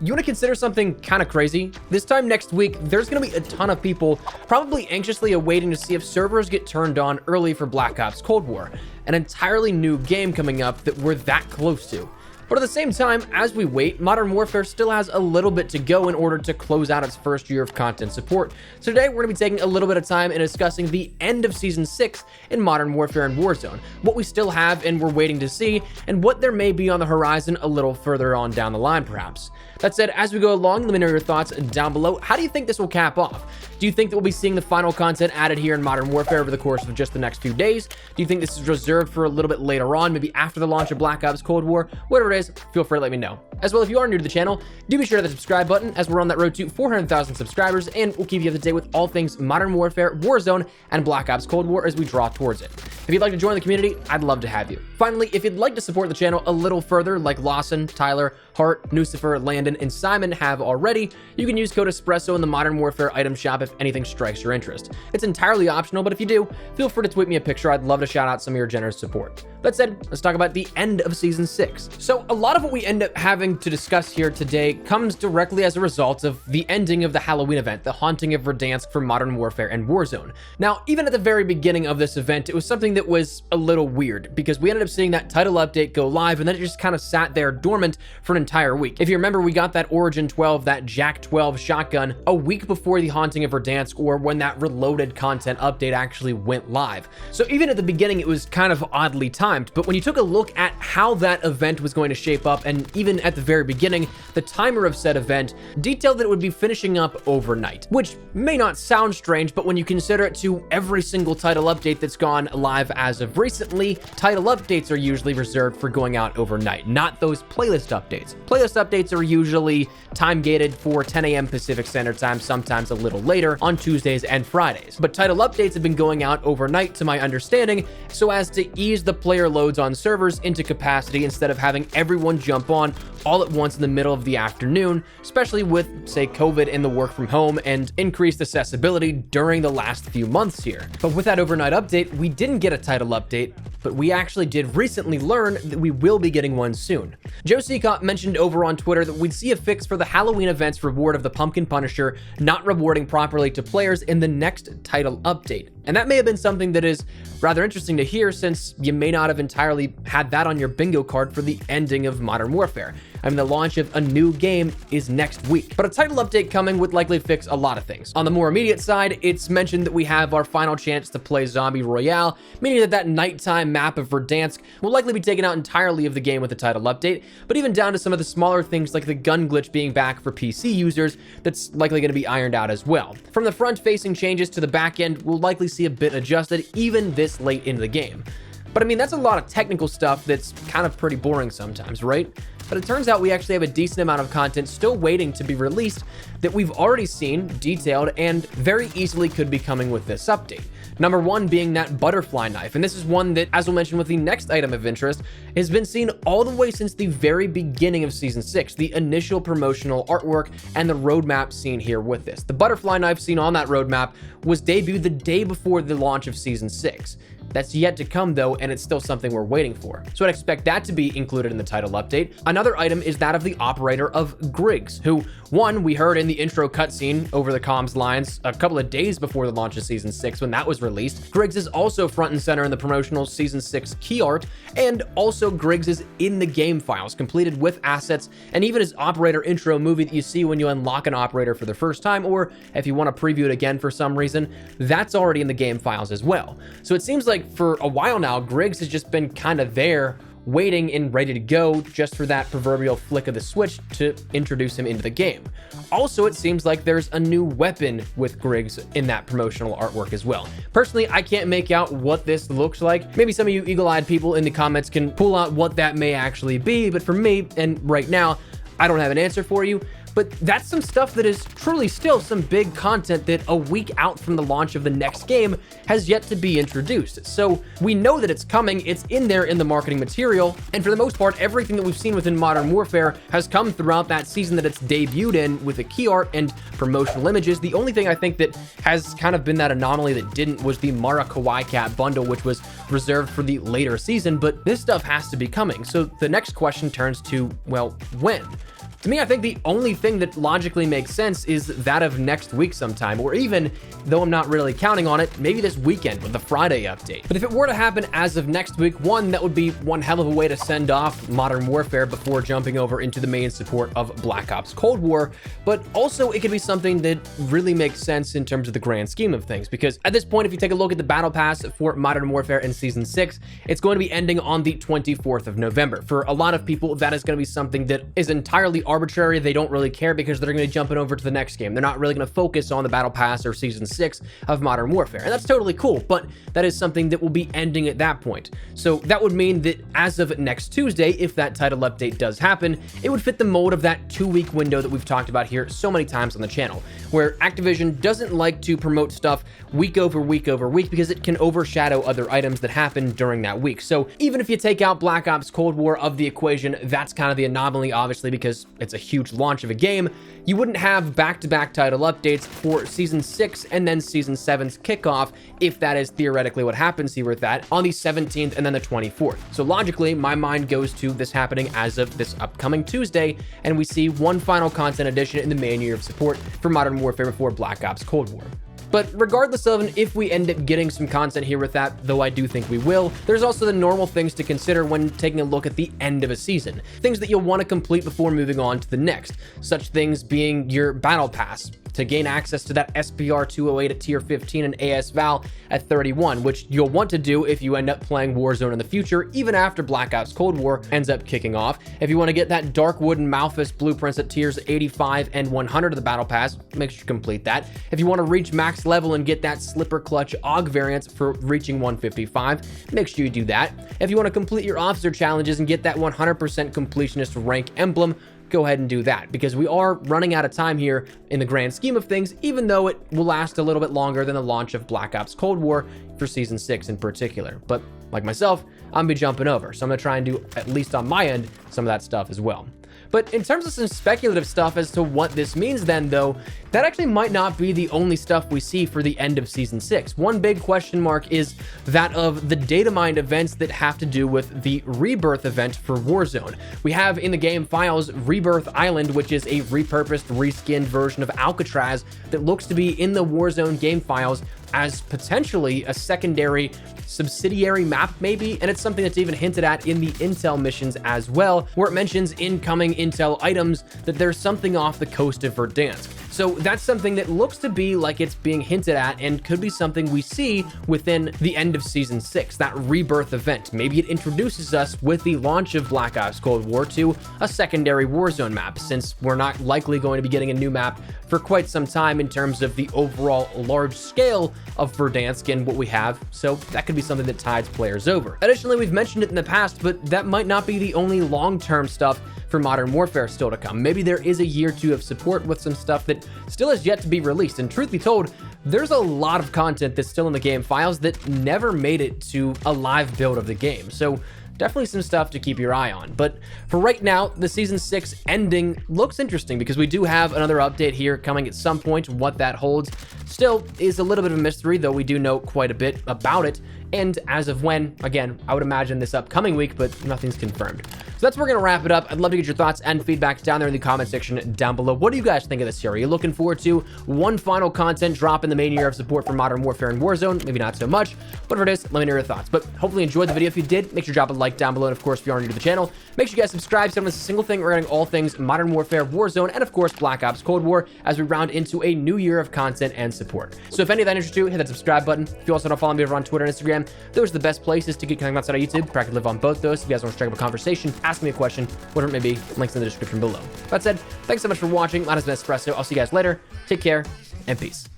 you want to consider something kind of crazy? This time next week, there's going to be a ton of people probably anxiously awaiting to see if servers get turned on early for Black Ops Cold War, an entirely new game coming up that we're that close to. But at the same time, as we wait, Modern Warfare still has a little bit to go in order to close out its first year of content support. So today, we're going to be taking a little bit of time and discussing the end of Season 6 in Modern Warfare and Warzone, what we still have and we're waiting to see, and what there may be on the horizon a little further on down the line, perhaps. That said, as we go along, let me know your thoughts down below. How do you think this will cap off? Do you think that we'll be seeing the final content added here in Modern Warfare over the course of just the next few days? Do you think this is reserved for a little bit later on, maybe after the launch of Black Ops Cold War? Whatever it is, feel free to let me know. As well, if you are new to the channel, do be sure to hit the subscribe button as we're on that road to 400,000 subscribers, and we'll keep you up to date with all things Modern Warfare, Warzone, and Black Ops Cold War as we draw towards it. If you'd like to join the community, I'd love to have you. Finally, if you'd like to support the channel a little further, like Lawson, Tyler, Hart, Nucifer, Landon, and Simon have already, you can use code Espresso in the Modern Warfare item shop if anything strikes your interest. It's entirely optional, but if you do, feel free to tweet me a picture. I'd love to shout out some of your generous support. That said, let's talk about the end of Season 6. So a lot of what we end up having to discuss here today comes directly as a result of the ending of the Halloween event, the Haunting of Verdansk for Modern Warfare and Warzone. Now, even at the very beginning of this event, it was something that was a little weird because we ended up seeing that title update go live and then it just kind of sat there dormant for an entire week. If you remember, we got that Origin 12, that Jack 12 shotgun a week before the Haunting of Verdansk, or when that Reloaded content update actually went live. So even at the beginning, it was kind of oddly timed, but when you took a look at how that event was going to shape up, and even at the very beginning, the timer of said event detailed that it would be finishing up overnight, which may not sound strange, but when you consider it to every single title update that's gone live as of recently, title updates are usually reserved for going out overnight, not those playlist updates. Playlist updates are usually time gated for 10 a.m. Pacific Standard Time, sometimes a little later on Tuesdays and Fridays. But title updates have been going out overnight, to my understanding, so as to ease the player loads on servers into capacity instead of having everyone jump on all at once in the middle of the afternoon, especially with, say, COVID and the work from home and increased accessibility during the last few months here. But with that overnight update, we didn't get a title update, but we actually did recently learn that we will be getting one soon. Joe Seacott mentioned over on Twitter that we'd see a fix for the Halloween event's reward of the Pumpkin Punisher not rewarding properly to players in the next title update. And that may have been something that is rather interesting to hear, since you may not have entirely had that on your bingo card for the ending of Modern Warfare. I mean, the launch of a new game is next week, but a title update coming would likely fix a lot of things. On the more immediate side, it's mentioned that we have our final chance to play Zombie Royale, meaning that that nighttime map of Verdansk will likely be taken out entirely of the game with the title update, but even down to some of the smaller things like the gun glitch being back for PC users, that's likely going to be ironed out as well. From the front-facing changes to the back end, we'll likely see a bit adjusted even this late into the game. But I mean, that's a lot of technical stuff that's kind of pretty boring sometimes, right? But it turns out we actually have a decent amount of content still waiting to be released that we've already seen, detailed, and very easily could be coming with this update. Number one being that butterfly knife, and this is one that, as we'll mention with the next item of interest, has been seen all the way since the very beginning of Season 6, the initial promotional artwork and the roadmap seen here with this. The butterfly knife seen on that roadmap was debuted the day before the launch of Season 6. That's yet to come though, and it's still something we're waiting for. So I'd expect that to be included in the title update. Another item is that of the operator of Griggs, who, one, we heard in the intro cutscene over the comms lines a couple of days before the launch of Season 6 when that was released. Griggs is also front and center in the promotional Season 6 key art, and also Griggs is in the game files, completed with assets, and even his operator intro movie that you see when you unlock an operator for the first time, or if you want to preview it again for some reason, that's already in the game files as well. So it seems like for a while now, Griggs has just been kind of there, waiting and ready to go just for that proverbial flick of the switch to introduce him into the game. Also, it seems like there's a new weapon with Griggs in that promotional artwork as well. Personally, I can't make out what this looks like. Maybe some of you eagle-eyed people in the comments can pull out what that may actually be, but for me, and right now, I don't have an answer for you. But that's some stuff that is truly still some big content that a week out from the launch of the next game has yet to be introduced. So we know that it's coming, it's in there in the marketing material, and for the most part, everything that we've seen within Modern Warfare has come throughout that season that it's debuted in with the key art and promotional images. The only thing I think that has kind of been that anomaly that didn't was the Mara Kawaii Cat bundle, which was reserved for the later season, but this stuff has to be coming. So the next question turns to, well, when? To me, I think the only thing that logically makes sense is that of next week sometime, or even, though I'm not really counting on it, maybe this weekend with the Friday update. But if it were to happen as of next week, one, that would be one hell of a way to send off Modern Warfare before jumping over into the main support of Black Ops Cold War, but also it could be something that really makes sense in terms of the grand scheme of things, because at this point, if you take a look at the Battle Pass for Modern Warfare in Season 6, it's going to be ending on the 24th of November. For a lot of people, that is going to be something that is entirely arbitrary. They don't really care because they're going to be jumping over to the next game. They're not really going to focus on the Battle Pass or Season 6 of Modern Warfare, and that's totally cool, but that is something that will be ending at that point. So that would mean that as of next Tuesday, if that title update does happen, it would fit the mold of that 2-week window that we've talked about here so many times on the channel, where Activision doesn't like to promote stuff week over week over week because it can overshadow other items that happen during that week. So even if you take out Black Ops Cold War of the equation, that's kind of the anomaly, obviously, because it's a huge launch of a game. You wouldn't have back-to-back title updates for Season 6 and then Season 7's kickoff, if that is theoretically what happens here with that, on the 17th and then the 24th. So logically, my mind goes to this happening as of this upcoming Tuesday, and we see one final content edition in the main year of support for Modern Warfare before Black Ops Cold War. But regardless of if we end up getting some content here with that, though I do think we will, there's also the normal things to consider when taking a look at the end of a season. Things that you'll want to complete before moving on to the next. Such things being your Battle Pass, to gain access to that SPR 208 at tier 15 and AS Val at 31, which you'll want to do if you end up playing Warzone in the future, even after Black Ops Cold War ends up kicking off. If you want to get that Darkwood and Malphas blueprints at tiers 85 and 100 of the Battle Pass, make sure you complete that. If you want to reach max level and get that Slipper Clutch AUG variant for reaching 155, make sure you do that. If you want to complete your officer challenges and get that 100% completionist rank emblem, go ahead and do that, because we are running out of time here in the grand scheme of things, even though it will last a little bit longer than the launch of Black Ops Cold War for Season 6 in particular. But like myself, I'm gonna be jumping over, so I'm gonna try and do, at least on my end, some of that stuff as well. But in terms of some speculative stuff as to what this means then, though, that actually might not be the only stuff we see for the end of Season 6. One big question mark is that of the data mined events that have to do with the Rebirth event for Warzone. We have in the game files Rebirth Island, which is a repurposed, reskinned version of Alcatraz that looks to be in the Warzone game files as potentially a secondary subsidiary map maybe, and it's something that's even hinted at in the intel missions as well, where it mentions incoming intel items that there's something off the coast of Verdansk. So that's something that looks to be like it's being hinted at and could be something we see within the end of Season 6, that Rebirth event. Maybe it introduces us with the launch of Black Ops Cold War to a secondary Warzone map, since we're not likely going to be getting a new map for quite some time in terms of the overall large scale of Verdansk and what we have, so that could be something that tides players over. Additionally, we've mentioned it in the past, but that might not be the only long-term stuff for Modern Warfare still to come. Maybe there is a year or two of support with some stuff that still has yet to be released, and truth be told, there's a lot of content that's still in the game files that never made it to a live build of the game, so definitely some stuff to keep your eye on. But for right now, the Season 6 ending looks interesting because we do have another update here coming at some point. What that holds still is a little bit of a mystery, though we do know quite a bit about it. And as of when, again, I would imagine this upcoming week, but nothing's confirmed. So that's where we're going to wrap it up. I'd love to get your thoughts and feedback down there in the comment section down below. What do you guys think of this series? Are you looking forward to one final content drop in the main year of support for Modern Warfare and Warzone? Maybe not so much. Whatever it is, let me know your thoughts. But hopefully you enjoyed the video. If you did, make sure to drop a like down below. And of course, if you are new to the channel, make sure you guys subscribe so you don't miss a single thing regarding all things Modern Warfare, Warzone, and of course, Black Ops Cold War as we round into a new year of content and support. So if any of that interests you, hit that subscribe button. If you also don't follow me over on Twitter and Instagram, those are the best places to get connected outside of YouTube. Practically live on both those. If you guys want to strike up a conversation, ask me a question, whatever it may be, links in the description below. That said, thanks so much for watching. Mine has been Espresso. I'll see you guys later. Take care and peace.